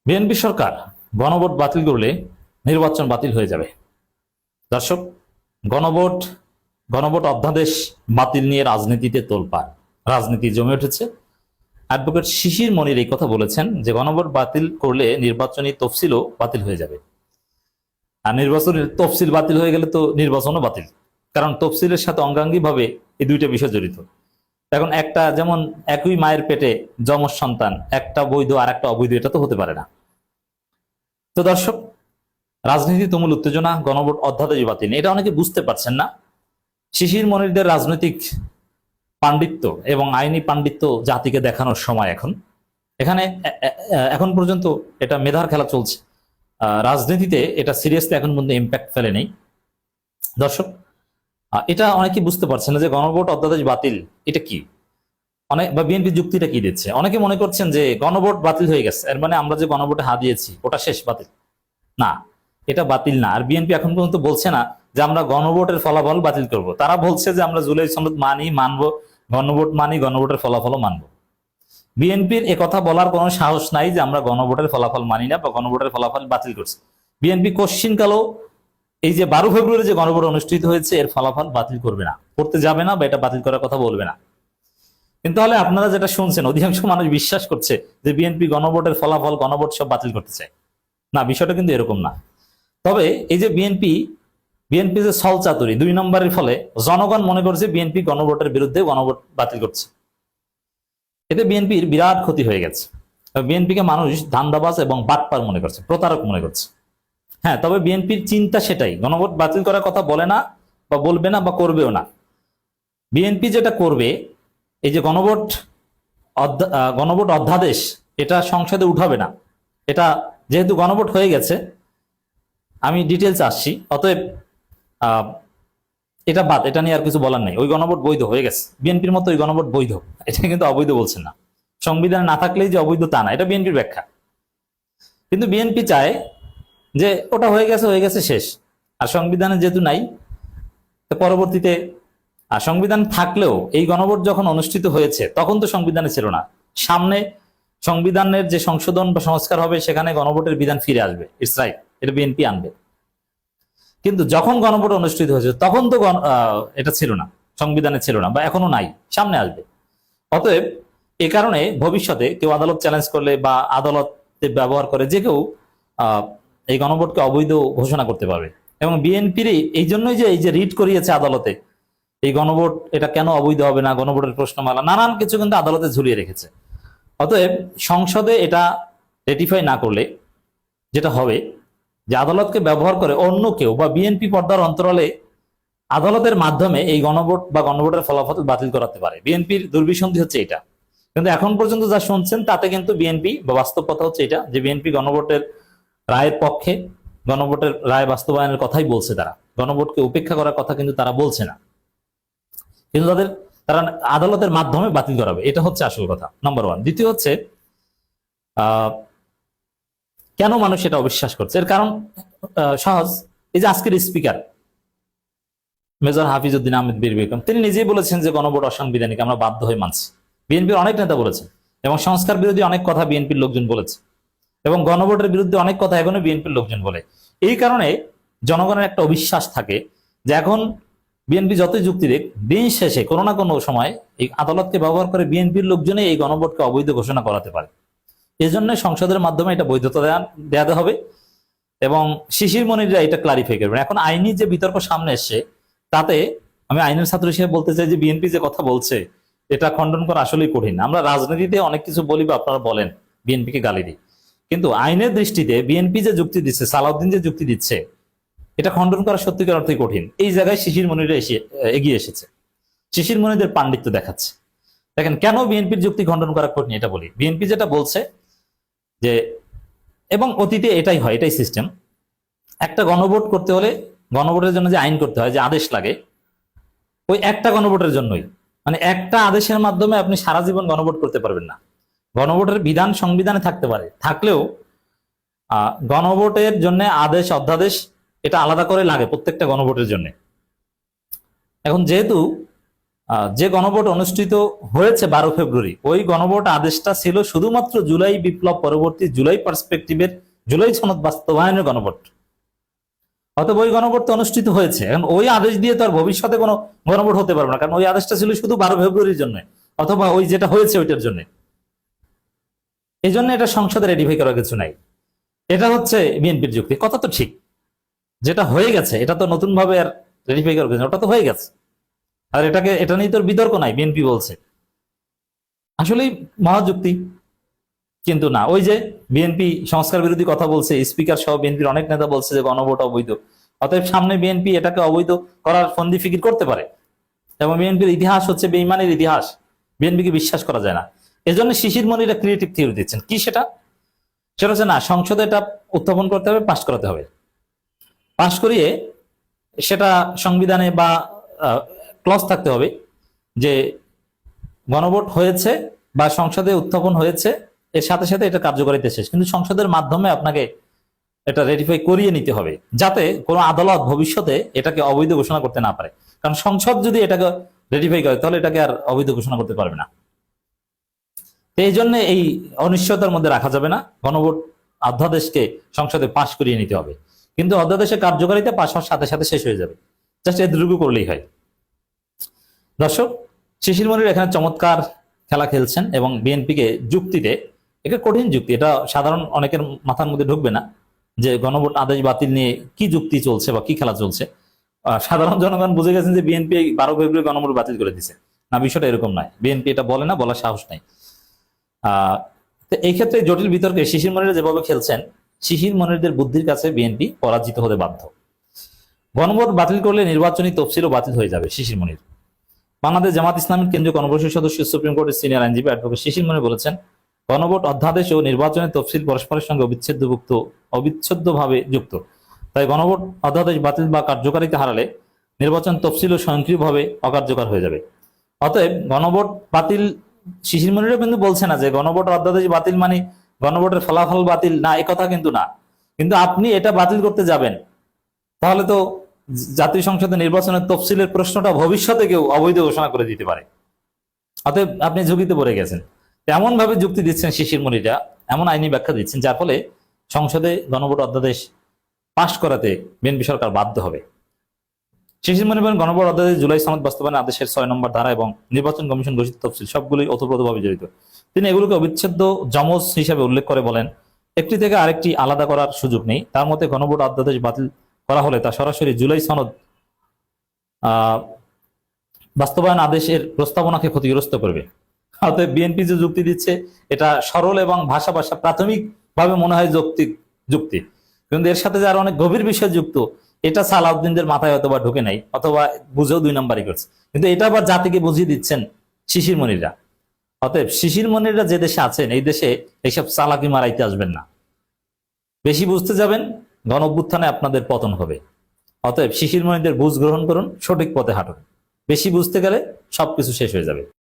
BNP সরকার গণভোট বাতিল করলে নির্বাচন বাতিল হয়ে যাবে। দর্শক, গণভোট গণভোট অধ্যাদেশ বাতিল নিয়ে রাজনীতিতে তোলপাড়, রাজনীতি জমে উঠেছে। অ্যাডভোকেট শিশির মনির এই কথা বলেছেন যে গণভোট বাতিল করলে নির্বাচনী তফসিলও বাতিল হয়ে যাবে। আর নির্বাচনের তফসিল বাতিল হয়ে গেলে তো নির্বাচনও বাতিল, কারণ তফসিলের সাথে অঙ্গাঙ্গিভাবে এই দুইটা বিষয় জড়িত। এখন একটা, যেমন একই মায়ের পেটে যমজ সন্তান, একটা বৈধ আর একটা অবৈধ, এটা তো হতে পারে না। তো দর্শক, রাজনীতি তুমুল উত্তেজনা, গণভোট অধ্যাদেশ বাতিল, এটা অনেকে বুঝতে পারছেন না। শিশির মনিরদের রাজনৈতিক পাণ্ডিত্য এবং আইনি পাণ্ডিত্য জাতিকে দেখানোর সময় এখন। এখানে এখন পর্যন্ত এটা মেধার খেলা চলছে, রাজনীতিতে এটা সিরিয়াসলি এখন পর্যন্ত ইম্প্যাক্ট ফেলে নেই। দর্শক, এটা অনেকে বুঝতে পারছেন না যে গণভোট অধ্যাদেশ বাতিল এটা কি, অনেক বা বিএনপি যুক্তিটা কি দিচ্ছে। অনেকে মনে করছেন যে গণভোট বাতিল হয়ে গেছে, এর মানে আমরা যে গণভোটে হাত দিয়েছি ওটা শেষ, বাতিল না, এটা বাতিল না। আর বিএনপি এখন পর্যন্ত বলছে না যে আমরা গণভোটের ফলাফল বাতিল করব, তারা বলছে যে আমরা জুলাই সনদ মানবো, গণভোট মানি, গণভোটের ফলাফলও মানবো। বিএনপির কথা বলার কোনো সাহস নাই যে আমরা গণভোটের ফলাফল মানি না বা গণভোটের ফলাফল বাতিল করছি। বিএনপি কোশ্চিনকালেও এই যে 12 ফেব্রুয়ারি যে গণভোট অনুষ্ঠিত হয়েছে এর ফলাফল বাতিল করবে না, করতে যাবে না, বা এটা বাতিল করার কথা বলবে না। কিন্তু তাহলে আপনারা যেটা শুনছেন, অধিকাংশ মানুষ বিশ্বাস করছে যে বিএনপি গণভোটের ফলাফল, গণভোট সব বাতিল করতে চায়। না, বিষয়টা কিন্তু এরকম না। তবে এই যে বিএনপি যে ছল চাতুরি 2 নম্বরের ফলে জনগণ মনে করছে বিএনপি গণভোটের বিরুদ্ধে গণভোট বাতিল করছে। এতে বিএনপির বিরাট ক্ষতি হয়ে গেছে। বিএনপিকে মানুষ ধান্দাবাজ এবং বাটপার মনে করছে, প্রতারক মনে করছে। হ্যাঁ, তবে বিএনপির চিন্তা সেটাই, গণভোট বাতিল করার কথা বলে না, বা বলবে না, বা করবেও না। বিএনপি যেটা করবে, এই যে গণভোট অধ্যাদেশ এটা সংসদে উঠাবে না। এটা যেহেতু গণভোট হয়ে গেছে, আমি ডিটেলস আসছি, অতএব এটা বাদ, এটা নিয়ে আর কিছু বলার নেই। ওই গণভোট বৈধ হয়ে গেছে, বিএনপির মতো ওই গণভোট বৈধ, এটা কিন্তু অবৈধ বলছেন না। সংবিধানে না থাকলেই যে অবৈধ তা না, এটা বিএনপির ব্যাখ্যা। কিন্তু বিএনপি চায় যে ওটা হয়ে গেছে, হয়ে গেছে, শেষ। আর সংবিধানে যেহেতু নাই, পরবর্তীতে সংবিধান থাকলেও এই গণভোট যখন অনুষ্ঠিত হয়েছে তখন তো সংবিধানে ছিল না। সামনে সংবিধানের যে সংশোধন বা সংস্কার হবে সেখানে গণভোটের বিধান ফিরে আসবে, ইটস রাইট, এটা বিএনপি আনবে। কিন্তু যখন গণভোট অনুষ্ঠিত হয়েছে তখন তো এটা ছিল না, সংবিধানে ছিল না, বা এখনো নাই, সামনে আসবে। অতএব এ কারণে ভবিষ্যতে কেউ আদালত চ্যালেঞ্জ করলে বা আদালতে ব্যবহার করে যে কেউ এই গণভোটকে অবৈধ ঘোষণা করতে পারবে। এবং বিএনপির এই জন্যই যে এই যে রিট করিয়েছে আদালতে, এই গণভোট এটা কেন অবৈধ হবে না, গণভোটের প্রশ্নমালা, নানান কিছু কিন্তু আদালতে ঝুলিয়ে রেখেছে। অতএব সংসদে এটা রেটিফাই না করলে যেটা হবে, যে আদালতকে ব্যবহার করে অন্য কেউ বা বিএনপি পর্দার অন্তরালে আদালতের মাধ্যমে এই গণভোট বা গণভোটের ফলাফল বাতিল করাতে পারে। বিএনপির দুর্বিসন্ধি হচ্ছে এটা। কিন্তু এখন পর্যন্ত যা শুনছেন তাতে কিন্তু বিএনপি, বা বাস্তব কথা হচ্ছে এটা, যে বিএনপি গণভোটের রায়ের পক্ষে, গণভোটের রায় বাস্তবায়নের কথাই বলছে। তারা গণভোটকে উপেক্ষা করার কথা কিন্তু তারা বলছে না, কিন্তু তারা আদালতের মাধ্যমে বাতিল করাবে, এটা হচ্ছে আসল কথা, নাম্বার 1। দ্বিতীয় হচ্ছে কেন মানুষ এটা অবিশ্বাস করছে, এর কারণ সহজ। এই যে আজকের স্পিকার মেজর হাফিজউদ্দিন আহমেদ বীর বিক্রম, তিনি নিজেই বলেছেন যে গণভোট অসাংবিধানিক, আমরা বাধ্য হয়ে মানছি। বিএনপির অনেক নেতা বলেছেন, এবং সংস্কার বিরোধী অনেক কথা বিএনপির লোকজন বলেছে, এবং গণভোটের বিরুদ্ধে অনেক কথা এখনো বিএনপির লোকজন বলে। এই কারণে জনগণের একটা অবিশ্বাস থাকে যে এখন বিএনপি যতই যুক্তি দেখ, দিন শেষে কোনো না কোনো সময় এই আদালতকে ব্যবহার করে বিএনপির লোকজনে এই গণভোটকে অবৈধ ঘোষণা করাতে পারে। এই জন্য সংসদের মাধ্যমে এটা বৈধতা দেওয়া হবে, এবং শিশির মনিররা এটা ক্লারিফাই করবেন। এখন আইনি যে বিতর্ক সামনে এসছে, তাতে আমি আইনের ছাত্র হিসেবে বলতে চাই যে বিএনপি যে কথা বলছে এটা খণ্ডন করা আসলেই কঠিন। আমরা রাজনীতিতে অনেক কিছু বলি বা আপনারা বলেন, বিএনপিকে গালি দিই, কিন্তু আইনের দৃষ্টিতে বিএনপি যে যুক্তি দিচ্ছে, সালাউদ্দিন যে যুক্তি দিচ্ছে, এটা খণ্ডন করা সত্যিকার অর্থে কঠিন। এই জায়গায় শিশির মনিররা এগিয়ে এসেছে, শিশির মনিরদের পাণ্ডিত্য দেখাচ্ছে। দেখেন কেন বিএনপির যুক্তি খণ্ডন করা কঠিন, এটা বলি। বিএনপি যেটা বলছে যে, এবং অতীতে এটাই হয়, এটাই সিস্টেম, একটা গণভোট করতে হলে গণভোটের জন্য যে আইন করতে হয়, যে আদেশ লাগে, ওই একটা গণভোটের জন্যই, মানে একটা আদেশের মাধ্যমে আপনি সারা জীবন গণভোট করতে পারবেন না। গণভোটের বিধান সংবিধানে থাকতে পারে, থাকলেও গণভোটের জন্য আদেশ অধ্যাদেশ এটা আলাদা করে লাগে প্রত্যেকটা গণভোটের জন্য। এখন যেহেতু যে গণভোট অনুষ্ঠিত হয়েছে 12 ফেব্রুয়ারি, ওই গণভোট আদেশটা ছিল শুধুমাত্র জুলাই বিপ্লব পরবর্তী জুলাই পার্সপেক্টিভের জুলাই সনদ বাস্তবায়নের গণভোট। অতএব ওই গণভোট তো অনুষ্ঠিত হয়েছে, এখন ওই আদেশ দিয়ে তো আর ভবিষ্যতে কোনো গণভোট হতে পারবে না, কারণ ওই আদেশটা ছিল শুধু 12 ফেব্রুয়ারির জন্য, অথবা ওই যেটা হয়েছে ওইটার জন্য। এই জন্য এটা সংসদে রেটিফাই করার কিছু নাই। এটা হচ্ছে বিএনপির যুক্তি। কথা তো ঠিক, যেটা হয়ে গেছে এটা তো নতুন ভাবে আর রেটিফাই করার কিছু, ওটা তো হয়ে গেছে, আর এটা নিয়ে তোর বিতর্ক নাই। বিএনপি বলছে আসলেই মহাযুক্তি, কিন্তু না, ওই যে বিএনপি সংস্কার বিরোধী কথা বলছে, স্পিকার সহ বিএনপির অনেক নেতা বলছে যে গণভোট অবৈধ। অতএব সামনে বিএনপি এটাকে অবৈধ করার ফন্দি ফিকির করতে পারে, এবং বিএনপির ইতিহাস হচ্ছে বেইমানের ইতিহাস, বিএনপিকে বিশ্বাস করা যায় না। এজন্য শিশির মনিরা ক্রিয়েটিভ থিওরি দিচ্ছেন। কি সেটা? সেটা হচ্ছে না, সংসদে এটা উত্থাপন করতে হবে, পাশ করাতে হবে, পাশ করিয়ে সেটা সংবিধানে বা ক্লজ থাকতে হবে যে গণভোট হয়েছে বা সংসদে উত্থাপন হয়েছে, এর সাথে সাথে এটা কার্যকারিতা শেষ, কিন্তু সংসদের মাধ্যমে আপনাকে এটা রেটিফাই করিয়ে নিতে হবে, যাতে কোনো আদালত ভবিষ্যতে এটাকে অবৈধ ঘোষণা করতে না পারে। কারণ সংসদ যদি এটাকে রেটিফাই করে তাহলে এটাকে আর অবৈধ ঘোষণা করতে পারবে না। এই জন্য এই অনিশ্চয়তার মধ্যে রাখা যাবে না, গণভোট অধ্যাদেশকে সংসদে পাশ করিয়ে নিতে হবে, কিন্তু অধ্যাদেশের কার্যকারিতা পাশ হওয়ার সাথে সাথে শেষ হয়ে যাবে। জাস্ট এতটুকু করলেই হয়। দর্শক, শিশির মনির এখানে চমৎকার খেলা খেলছেন এবং বিএনপিকে যুক্তিতে, এটা কঠিন যুক্তি, এটা সাধারণ অনেকের মাথার মধ্যে ঢুকবে না যে গণভোট আদেশ বাতিল নিয়ে কি যুক্তি চলছে বা কি খেলা চলছে। সাধারণ জনগণ বুঝে গেছেন যে বিএনপি 12 ফেব্রুয়ারি গণভোট বাতিল করে দিছে। না, বিষয়টা এরকম নয়, বিএনপি এটা বলে না, বলার সাহস নাই। তো এই ক্ষেত্রে জটিল বিতর্কে শিশির মনিরা যেভাবে খেলছেন, শিশির মনিরদের বুদ্ধির কাছে বিএনপি পরাজিত হতে বাধ্য। গণভোট বাতিল করলে নির্বাচনী তফসিলও বাতিল হয়ে যাবে। শিশির মনির, বাংলাদেশ জামাত ইসলামের কেন্দ্রীয় গণপরিষদ সদস্য, সুপ্রিম কোর্টের সিনিয়র আইনজীবী অ্যাডভোকেট শিশির মনির বলেছেন, গণভোট অধ্যাদেশ ও নির্বাচনের তফসিল পরস্পরের সঙ্গে অবিচ্ছেদ্যভাবে যুক্ত। তাই গণভোট অধ্যাদেশ বাতিল বা কার্যকারিতা হারালে নির্বাচন তফসিলও স্বয়ংক্রিয়ভাবে অকার্যকর হয়ে যাবে। অতএব গণভোট বাতিল, শিশির মনিরও কিন্তু বলছে না যে গণভোট অধ্যাদেশ বাতিল মানে গণভোটের ফলাফল বাতিল, না, একথা কিন্তু না। কিন্তু আপনি এটা বাতিল করতে যাবেন, তাহলে তো জাতীয় সংসদে নির্বাচনের তফসিলের প্রশ্নটা ভবিষ্যতে কেউ অবৈধ ঘোষণা করে দিতে পারে। অতএব আপনি ঝুঁকিতে পড়ে গেছেন। এমন ভাবে যুক্তি দিচ্ছেন শিশির মনিরা, এমন আইনি ব্যাখ্যা দিচ্ছেন, যার ফলে সংসদে গণভোট অধ্যাদেশ পাশ করাতে বিএনপি সরকার বাধ্য হবে। শিশির মনির বলেন, গণভোট অধ্যাদেশ জুলাই সনদ বাস্তবায়ন আদেশের 6 নম্বর ধারা এবং নির্বাচন কমিশন ঘোষিত তফসিল সবগুলোই ওতপ্রোতভাবে জড়িত। তিনি এগুলোকে অবিচ্ছেদ্য যমজ হিসেবে উল্লেখ করে বলেন, একটি থেকে আরেকটি আলাদা করার সুযোগ নেই। তার মতে গণভোট অধ্যাদেশ বাতিল করা হলে তা সরাসরি জুলাই সনদ বাস্তবায়ন আদেশের প্রস্তাবনাকে ক্ষতিগ্রস্ত করবে। অতএব বিএনপি যে যুক্তি দিচ্ছে এটা সরল এবং ভাষা প্রাথমিক ভাবে মনে হয় যৌক্তিক যুক্তি, কিন্তু এর সাথে যে আরো অনেক গভীর বিষয় যুক্ত, এটা সালাউদ্দিনদের মাথায় অথবা ঢুকে নাই, অথবা বুঝেও 2 নম্বরই করছে। কিন্তু এটা আবার জাতিকে বুঝিয়ে দিচ্ছেন শিশির মনিররা। অতএব শিশির মনিররা যে দেশে আছেন, এই দেশে এইসব চালাকি মারাইতে আসবেন না। বেশি বুঝতে যাবেন, গণ অভ্যুত্থানে আপনাদের পতন হবে। অতএব শিশির মনিরদের বুঝ গ্রহণ করুন, সঠিক পথে হাঁটুন। বেশি বুঝতে গেলে সবকিছু শেষ হয়ে যাবে।